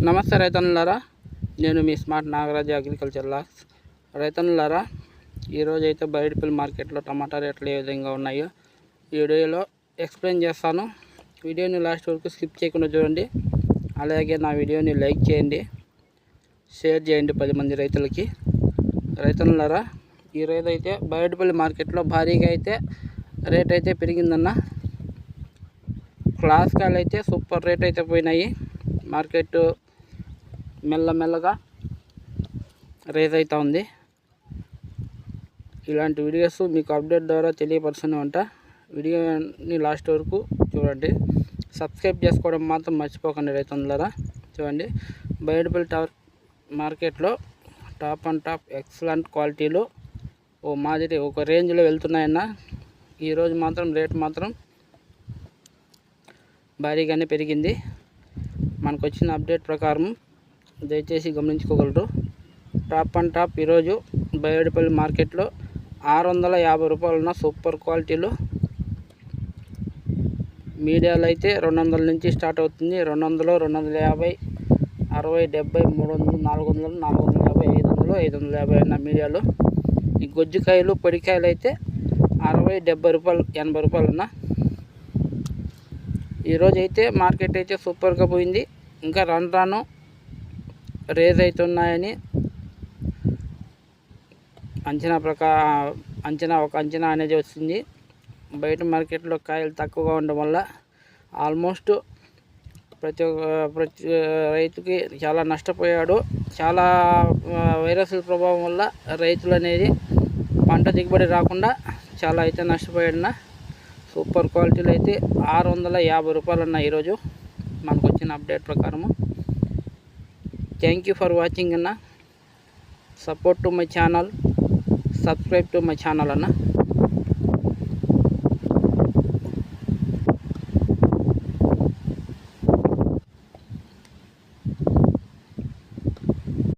నమస్తే రైతన్నులారా, నేను మీ smart Nagaraju agriculture loss. రైతన్నులారా, ఈరోజు అయితే బయటపల్లి మార్కెట్లో టమాటా రేట్లు ఏ విధంగా ఉన్నాయో ఈ వీడియోలో ఎక్స్ప్లెయిన్ చేస్తాను. వీడియోని లాస్ట్ వరకు స్కిప్ చేయకుండా చూడండి. అలాగే నా వీడియోని లైక్ చేయండి, షేర్ చేయండి 10 మంది రైతులకి. రైతన్నులారా, ఈరోజు అయితే బయటపల్లి మార్కెట్లో భారీగా అయితే రేట్ అయితే పెరిగిందన్న. క్లాస్ కాయలు అయితే సూపర్ రేట్ అయితే పోయినాయి. మార్కెట్ మెల్లమెల్లగా రేజ్ అవుతూ ఉంది. ఇలాంటి వీడియోస్ మీకు అప్డేట్ ద్వారా తెలియపరుస్తూనే ఉంటా. వీడియోని లాస్ట్ వరకు చూడండి. సబ్స్క్రైబ్ చేసుకోవడం మాత్రం మర్చిపోకండి రైతులారా. చూడండి, బయటపల్లి మార్కెట్లో టాప్ అండ్ టాప్ ఎక్సలెంట్ క్వాలిటీలు ఓ మాదిరి ఒక రేంజ్లో వెళ్తున్నాయన్న. ఈరోజు మాత్రం రేట్ మాత్రం భారీగానే పెరిగింది. మనకు వచ్చిన అప్డేట్ ప్రకారం దయచేసి గమనించుకోగలరు. టాప్ అండ్ టాప్ ఈరోజు బయటపల్లి మార్కెట్లో 650 రూపాయలున్న సూపర్ క్వాలిటీలు. మీడియాలో అయితే 200 నుంచి స్టార్ట్ అవుతుంది. 200, 250, 60, 70, 300, 400, 450, 500, 550 అన్న మీడియాలో. ఈ గొజ్జుకాయలు పొడికాయలు అయితే 60, 70 రూపాయలు, 80 రూపాయలు అన్న. ఈరోజు అయితే మార్కెట్ అయితే సూపర్గా పోయింది. ఇంకా రాను రేజ్ అవుతున్నాయని అంచనా అనేది వచ్చింది. బయట మార్కెట్లో కాయలు తక్కువగా ఉండడం వల్ల ఆల్మోస్ట్ ప్రతి రైతుకి చాలా నష్టపోయాడు. చాలా వైరస్ల ప్రభావం వల్ల రైతులు అనేది పంట దిగుబడి రాకుండా చాలా అయితే నష్టపోయాడన్న. సూపర్ క్వాలిటీలు అయితే 650 రూపాయలు అన్న ఈరోజు మనకు వచ్చిన అప్డేట్ ప్రకారము. థ్యాంక్ యూ ఫర్ వాచింగ్ అన్న. Support to my channel, subscribe to my channel అన్న.